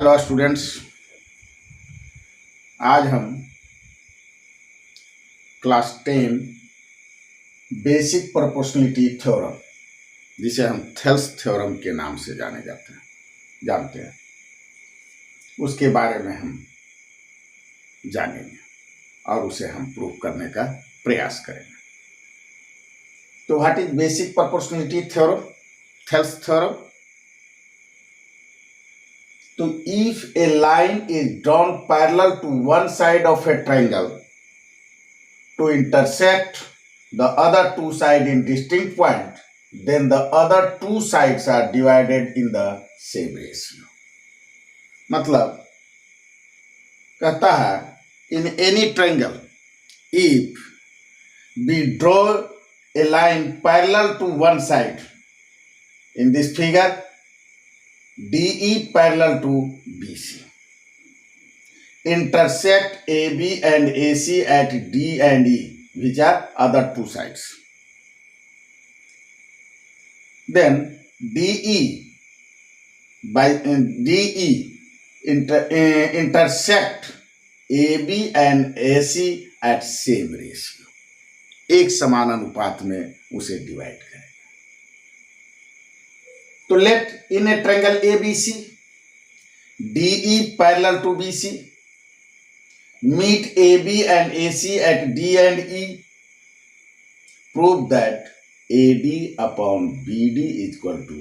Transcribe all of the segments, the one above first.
Hello students, आज हम class 10 basic proportionality theorem, जिसे हम थेल्स थ्योरम के नाम से जानते हैं, उसके बारे में हम जानेंगे और उसे हम प्रूव करने का प्रयास करेंगे। तो what is basic proportionality theorem, Thales theorem? तो if a line is drawn parallel to one side of a triangle to intersect the other two sides in distinct point, then the other two sides are divided in the same ratio. मतलब कहता है, in any triangle, if we draw a line parallel to one side, in this figure DE parallel to BC, intersect AB and AC at D and E, which are other two sides. Then DE intersect AB and AC at same ratio. एक समान अनुपात में उसे divide करेगा। तो let in a triangle ABC, DE parallel to BC, meet AB and AC at D and E. Prove that AD upon BD is equal to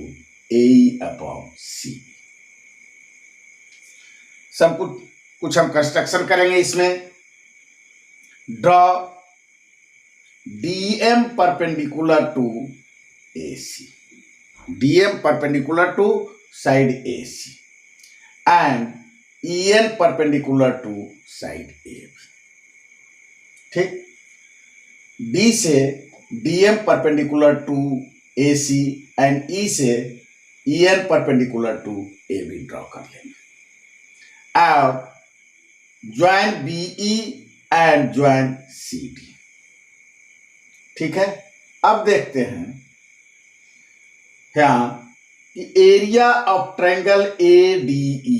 AE upon C. सब कुछ हम कंस्ट्रक्शन करेंगे इसमें। Draw DM perpendicular to AC, DM perpendicular to side AC and EN perpendicular to side AB। ठीक, D से DM perpendicular to AC and E से EN perpendicular to AB draw कर लेंगे। और join BE and join CD। ठीक है, अब देखते हैं यहां कि area of triangle ADE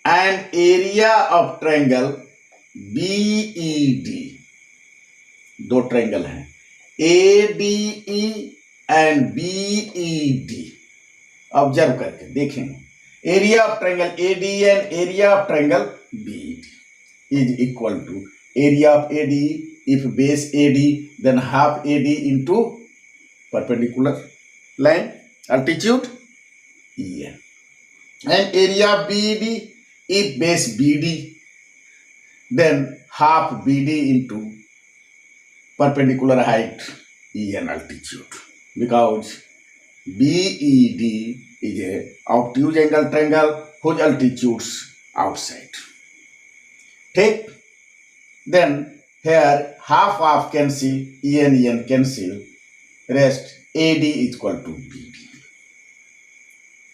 and area of triangle BED, दो ट्रायंगल हैं ADE and BED। ऑब्जर्व करके देखेंगे, area of triangle ADE and area of triangle BED is equal to area of ADE, if base AD then half AD into perpendicular line altitude EN, and area of BED, if base BD then half BD into perpendicular height EN altitude, because BED is a obtuse angle triangle whose altitudes outside. Take then here half cancel, EN cancel, rest AD is equal to BD।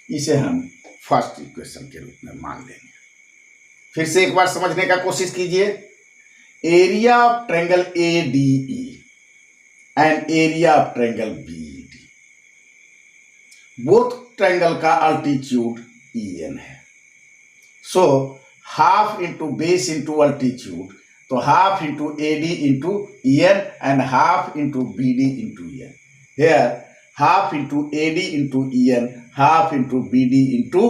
इसे हम first equation के रूप में मान लेंगे। फिर से एक बार समझने का कोशिश कीजिए। Area of triangle ADE and area of triangle BED, both triangle का अल्टीट्यूड EN है। So half into base into altitude, तो half into AD into EN and half into BD into EN। Here half into AD into EN, half into BD into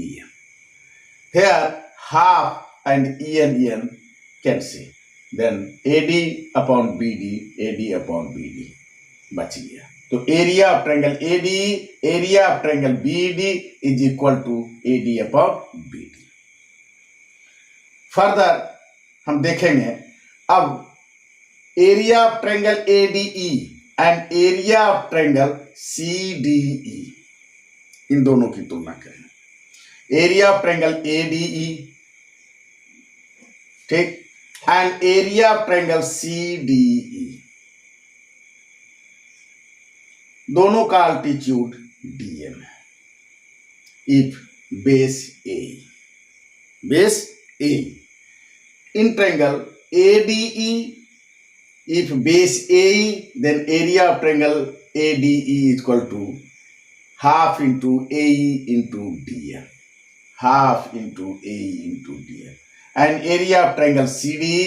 EN. Here half and EN cancel, then AD upon BD बच गया। तो area of triangle ADE, area of triangle BED is equal to AD upon BD। Further हम देखेंगे अब area of triangle ADE and area of triangle CDE, इन दोनों की तुलना करें। एरिया ऑफ ट्रायंगल ADE, ठीक, and area of triangle CDE, दोनों का अल्टीट्यूड DM है। If base A in triangle ADE, if base AE, then area of triangle ADE is equal to half into AE into DM, half into AE into DF. And area of triangle CDE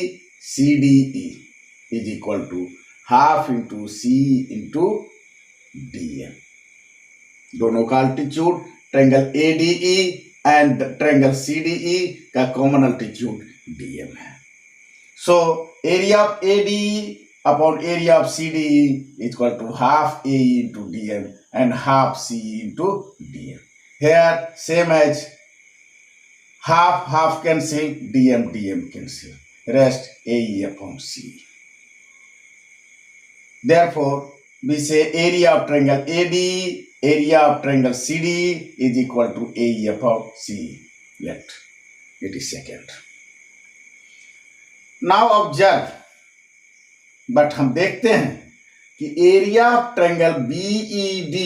is equal to half into C into DM. दोनों का altitude triangle ADE and triangle CDE का common altitude DM है. So area of ADE upon area of CDE is equal to half AE into DM and half CE into DM. Here same as half cancel, DM cancel, rest AE upon CE. Therefore, we say area of triangle ADE, area of triangle CDE is equal to AE upon CE. Let it is second. Now observe, but हम देखते हैं कि area of triangle BED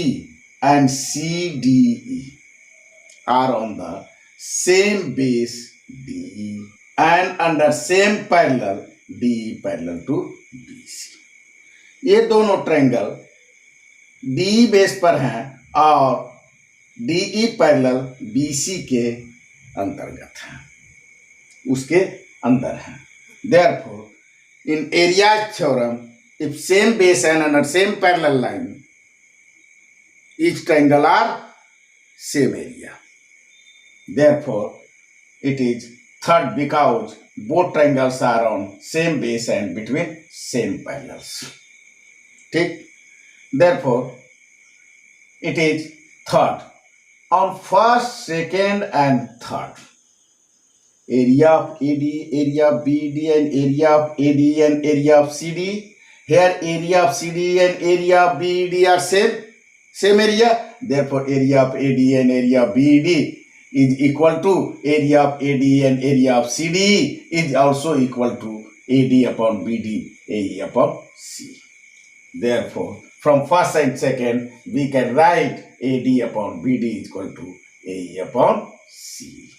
and CDE are on the same base DE and under same parallel DE parallel to BC. ये दोनों triangle DE base पर हैं और DE parallel BC के अंतर्गत हैं, उसके अंदर हैं. Therefore, in Arias theorem, if same base and under same parallel line, each triangle are same area. Therefore, it is third because both triangles are on same base and between same parallels. ठीक. Therefore, it is third. On first, second, and third, area of AD, area of BD, and area of AD and area of CD. Here, area of CD and area of BD are same area. Therefore, area of AD and area of BD is equal to area of AD and area of CD is also equal to AD upon BD, AE upon C. Therefore, from first and second, we can write AD upon BD is equal to AE upon C.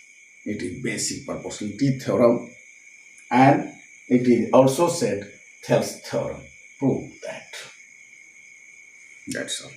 It is basic proportionality theorem, and it is also said Thales theorem. Prove that. That's all.